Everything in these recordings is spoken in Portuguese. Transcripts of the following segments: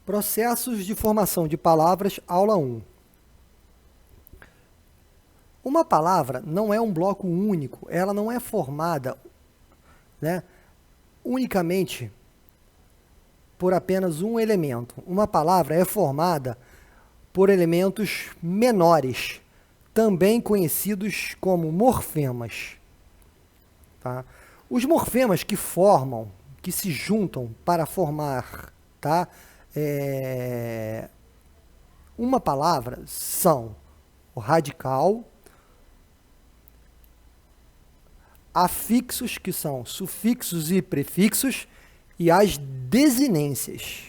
Processos de formação de palavras, aula 1. Uma palavra não é um bloco único, ela não é formada, unicamente por apenas um elemento. Uma palavra é formada por elementos menores, também conhecidos como morfemas. Tá? Os morfemas que se juntam para formar, uma palavra são o radical, afixos, que são sufixos e prefixos, e as desinências.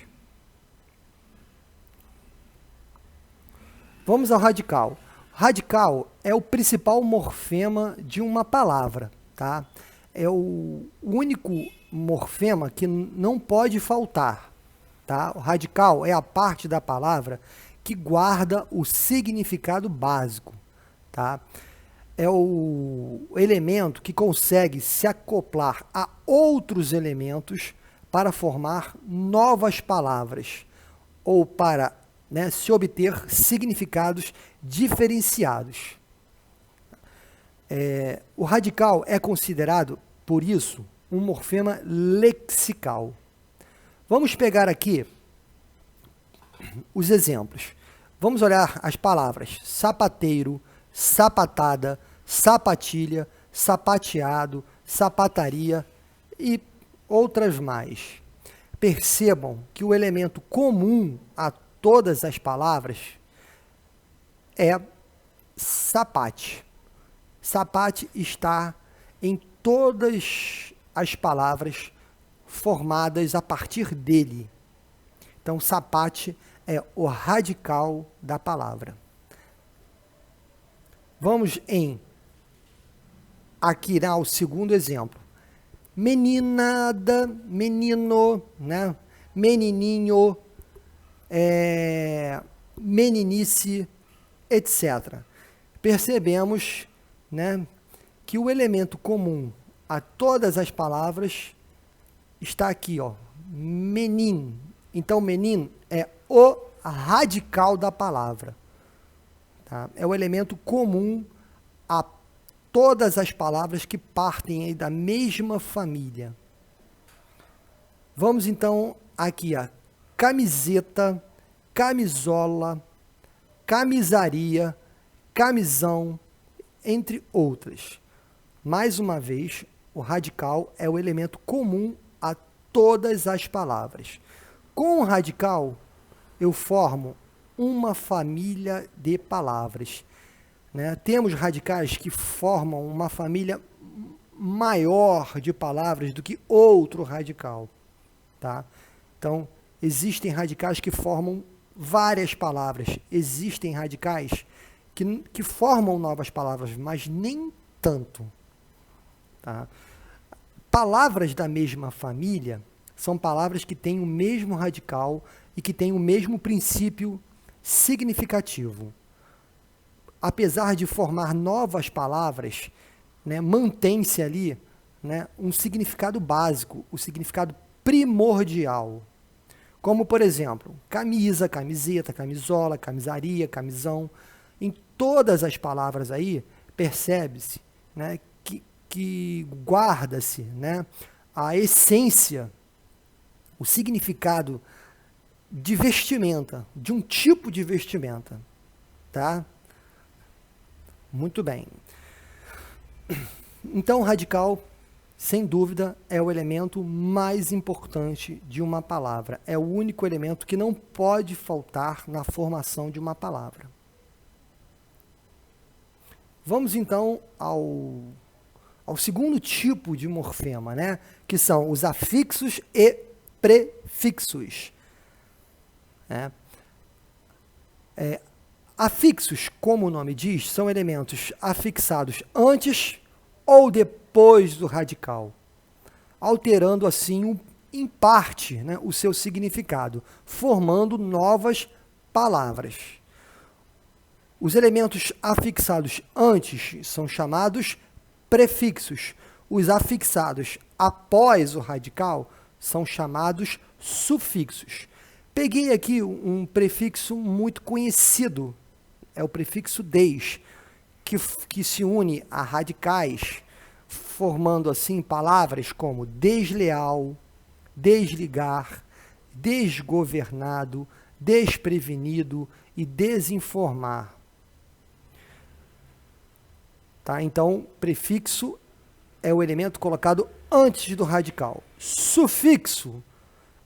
Vamos ao radical. Radical é o principal morfema de uma palavra, tá? É o único morfema que não pode faltar, tá? O radical é a parte da palavra que guarda o significado básico, tá? É o elemento que consegue se acoplar a outros elementos para formar novas palavras ou para se obter significados diferenciados. O radical é considerado, por isso, um morfema lexical. Vamos pegar aqui os exemplos. Vamos olhar as palavras sapateiro, sapatada, sapatilha, sapateado, sapataria e outras mais. Percebam que o elemento comum a todas as palavras é sapate. Sapate está em todas as palavras formadas a partir dele. Então, sapate é o radical da palavra. Vamos aqui ao segundo exemplo. Meninada, menino, menininho, meninice, etc. Percebemos que o elemento comum a todas as palavras está aqui, menin. Então, menin é o radical da palavra. Tá? É o elemento comum a todas as palavras que partem aí da mesma família. Vamos então aqui a camiseta, camisola, camisaria, camisão, entre outras. Mais uma vez, o radical é o elemento comum a todas as palavras. Com o radical, eu formo uma família de palavras. Temos radicais que formam uma família maior de palavras do que outro radical. Tá? Então, existem radicais que formam várias palavras. Existem radicais que formam novas palavras, mas nem tanto. Tá? Palavras da mesma família são palavras que têm o mesmo radical e que têm o mesmo princípio significativo. Apesar de formar novas palavras, mantém-se ali um significado básico, o significado primordial. Como, por exemplo, camisa, camiseta, camisola, camisaria, camisão. Em todas as palavras aí, percebe-se que guarda-se a essência, o significado de vestimenta, de um tipo de vestimenta. Tá? Muito bem. Então, o radical, sem dúvida, é o elemento mais importante de uma palavra. É o único elemento que não pode faltar na formação de uma palavra. Vamos, então, ao segundo tipo de morfema, que são os afixos e prefixos. Afixos, como o nome diz, são elementos afixados antes ou depois do radical, alterando assim, em parte, o seu significado, formando novas palavras. Os elementos afixados antes são chamados prefixos. Os afixados após o radical são chamados sufixos. Peguei aqui um prefixo muito conhecido, é o prefixo des, que se une a radicais, formando assim palavras como desleal, desligar, desgovernado, desprevenido e desinformar. Tá? Então, prefixo é o elemento colocado antes do radical. Sufixo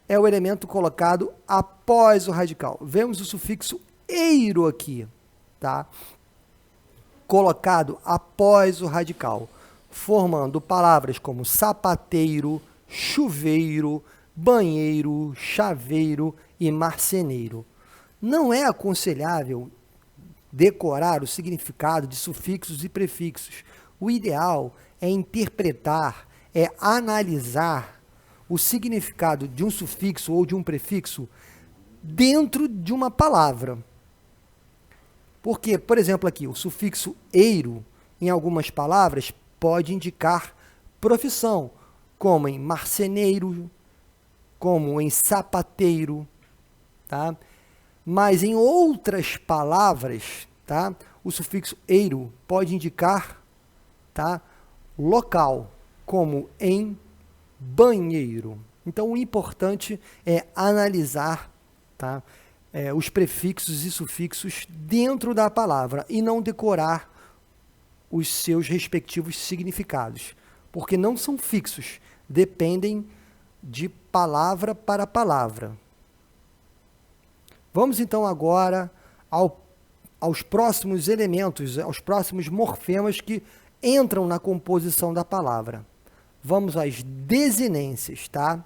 é o elemento colocado após o radical. Vemos o sufixo eiro aqui, tá? Colocado após o radical, formando palavras como sapateiro, chuveiro, banheiro, chaveiro e marceneiro. Não é aconselhável decorar o significado de sufixos e prefixos. O ideal é interpretar, é analisar o significado de um sufixo ou de um prefixo dentro de uma palavra. Porque, por exemplo, aqui, o sufixo eiro, em algumas palavras, pode indicar profissão, como em marceneiro, como em sapateiro, tá? Mas em outras palavras, tá? O sufixo eiro pode indicar, tá? Local, como em banheiro. Então, o importante é analisar, tá? Os prefixos e sufixos dentro da palavra e não decorar os seus respectivos significados, porque não são fixos, dependem de palavra para palavra. Vamos então agora aos próximos elementos, aos próximos morfemas que entram na composição da palavra. Vamos às desinências, tá?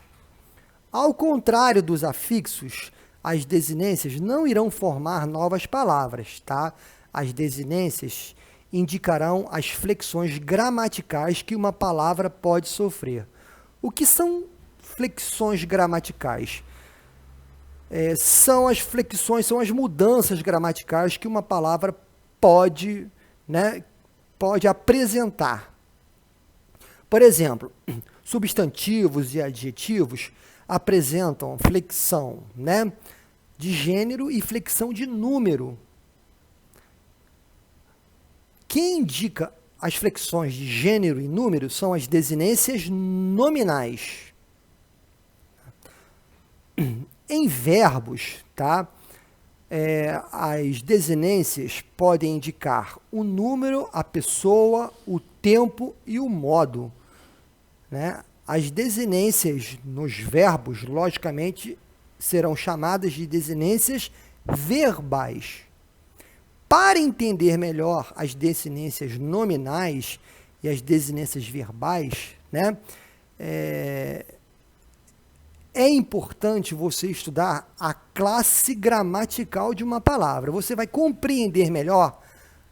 Ao contrário dos afixos, as desinências não irão formar novas palavras, tá? As desinências indicarão as flexões gramaticais que uma palavra pode sofrer. O que são flexões gramaticais? São as flexões, são as mudanças gramaticais que uma palavra pode, né, pode apresentar. Por exemplo, substantivos e adjetivos apresentam flexão, né, de gênero e flexão de número. Quem indica as flexões de gênero e número são as desinências nominais. Em verbos, tá? As desinências podem indicar o número, a pessoa, o tempo e o modo, né? As desinências nos verbos, logicamente, serão chamadas de desinências verbais. Para entender melhor as desinências nominais e as desinências verbais, né, é importante você estudar a classe gramatical de uma palavra. Você vai compreender melhor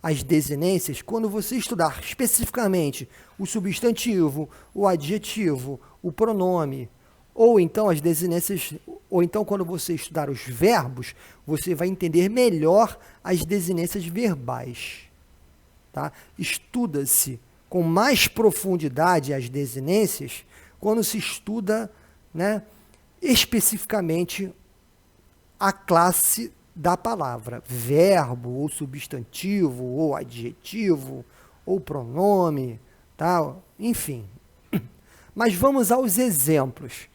as desinências quando você estudar especificamente o substantivo, o adjetivo, o pronome, ou então as desinências, ou então quando você estudar os verbos, você vai entender melhor as desinências verbais, tá? Estuda-se com mais profundidade as desinências quando se estuda, né, especificamente a classe da palavra, verbo, ou substantivo, ou adjetivo, ou pronome, tá? Enfim. Mas vamos aos exemplos.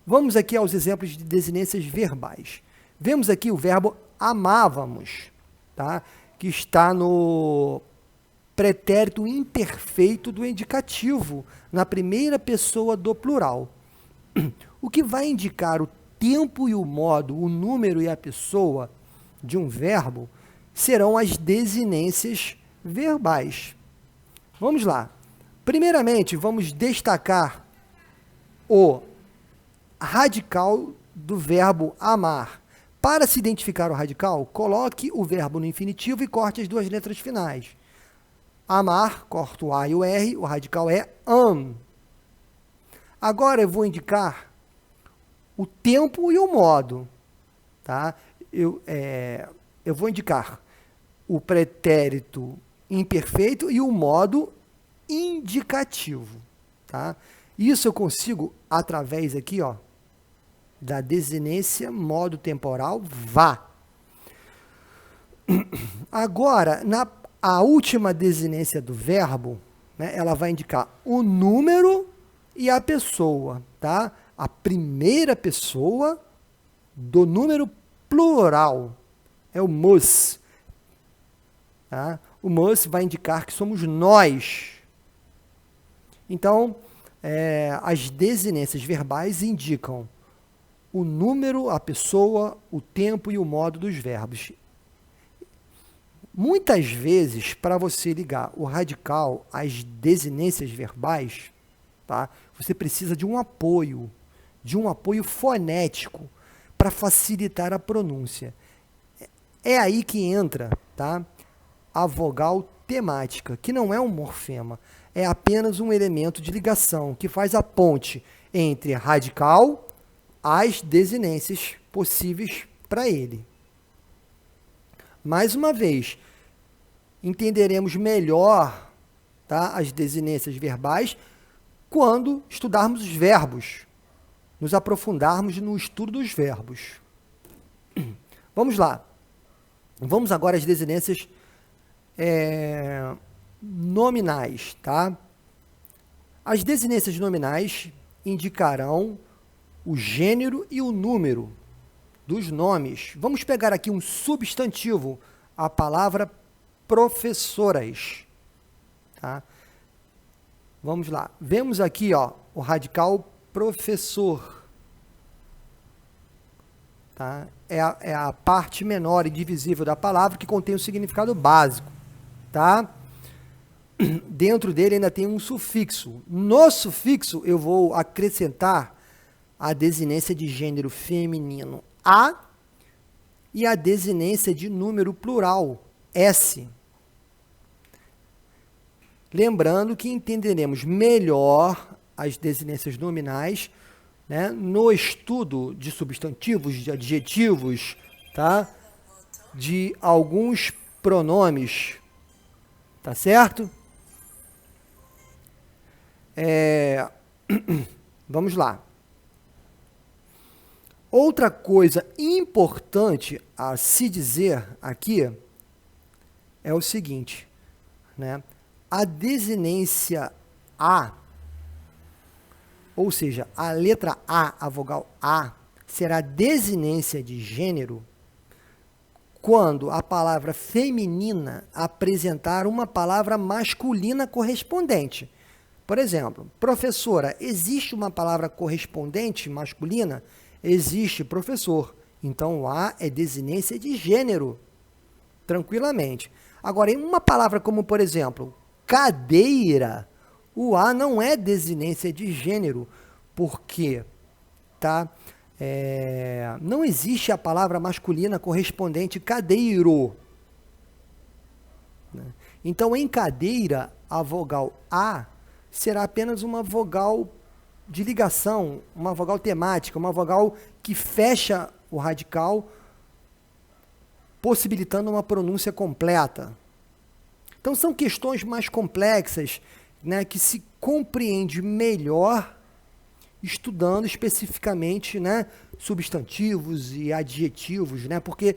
Vamos aqui aos exemplos de desinências verbais. Vemos aqui o verbo amávamos, tá? Que está no pretérito imperfeito do indicativo, na primeira pessoa do plural. O que vai indicar o tempo e o modo, o número e a pessoa de um verbo serão as desinências verbais. Vamos lá. Primeiramente, vamos destacar o radical do verbo amar. Para se identificar o radical, coloque o verbo no infinitivo e corte as duas letras finais. Amar, corto o A e o R, o radical é am. Agora eu vou indicar o tempo e o modo, tá? Eu vou indicar o pretérito imperfeito e o modo indicativo, tá? Isso eu consigo através aqui, ó, da desinência modo temporal vá. Agora, a última desinência do verbo, né, ela vai indicar o número e a pessoa, tá? A primeira pessoa do número plural é o mus. Tá? O mus vai indicar que somos nós. Então, as desinências verbais indicam o número, a pessoa, o tempo e o modo dos verbos. Muitas vezes, para você ligar o radical às desinências verbais, tá, você precisa de um apoio fonético para facilitar a pronúncia. É aí que entra, tá, a vogal temática, que não é um morfema, é apenas um elemento de ligação que faz a ponte entre radical as desinências possíveis para ele. Mais uma vez, entenderemos melhor, tá, as desinências verbais quando estudarmos os verbos, nos aprofundarmos no estudo dos verbos. Vamos lá. Vamos agora às desinências nominais, tá? As desinências nominais indicarão o gênero e o número dos nomes. Vamos pegar aqui um substantivo, a palavra professoras. Tá? Vamos lá. Vemos aqui, ó, o radical professor. Tá? É a parte menor e divisível da palavra que contém o significado básico. Tá? Dentro dele ainda tem um sufixo. No sufixo eu vou acrescentar a desinência de gênero feminino a e a desinência de número plural s. Lembrando que entenderemos melhor as desinências nominais, né, no estudo de substantivos, de adjetivos, tá, de alguns pronomes. Tá certo? Vamos lá. Outra coisa importante a se dizer aqui é o seguinte, né? A desinência A, ou seja, a letra A, a vogal A, será desinência de gênero quando a palavra feminina apresentar uma palavra masculina correspondente. Por exemplo, professora, existe uma palavra correspondente masculina? Existe professor. Então, o A é desinência de gênero, tranquilamente. Agora, em uma palavra como, por exemplo, cadeira, o A não é desinência de gênero, porque tá, não existe a palavra masculina correspondente cadeiro. Então, em cadeira, a vogal A será apenas uma vogal de ligação, uma vogal temática, uma vogal que fecha o radical, possibilitando uma pronúncia completa. Então, são questões mais complexas, né, que se compreende melhor estudando especificamente, né, substantivos e adjetivos, né, porque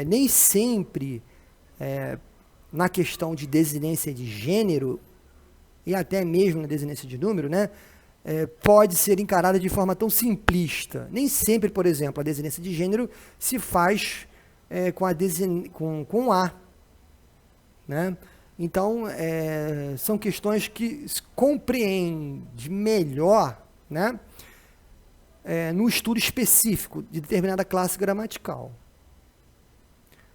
nem sempre, na questão de desinência de gênero, e até mesmo na desinência de número, né, pode ser encarada de forma tão simplista. Nem sempre, por exemplo, a desinência de gênero se faz com A. Né? Então, são questões que se compreende melhor, né, no estudo específico de determinada classe gramatical.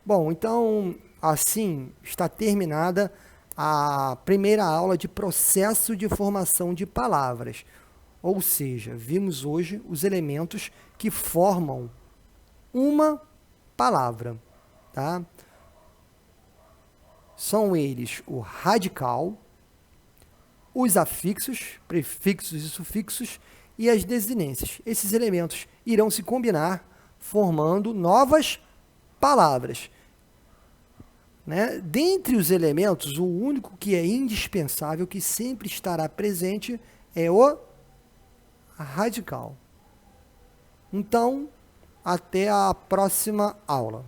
Bom, então, assim está terminada a primeira aula de processo de formação de palavras. Ou seja, vimos hoje os elementos que formam uma palavra. Tá? São eles o radical, os afixos, prefixos e sufixos e as desinências. Esses elementos irão se combinar formando novas palavras. Né? Dentre os elementos, o único que é indispensável, que sempre estará presente, é o radical. Então, até a próxima aula.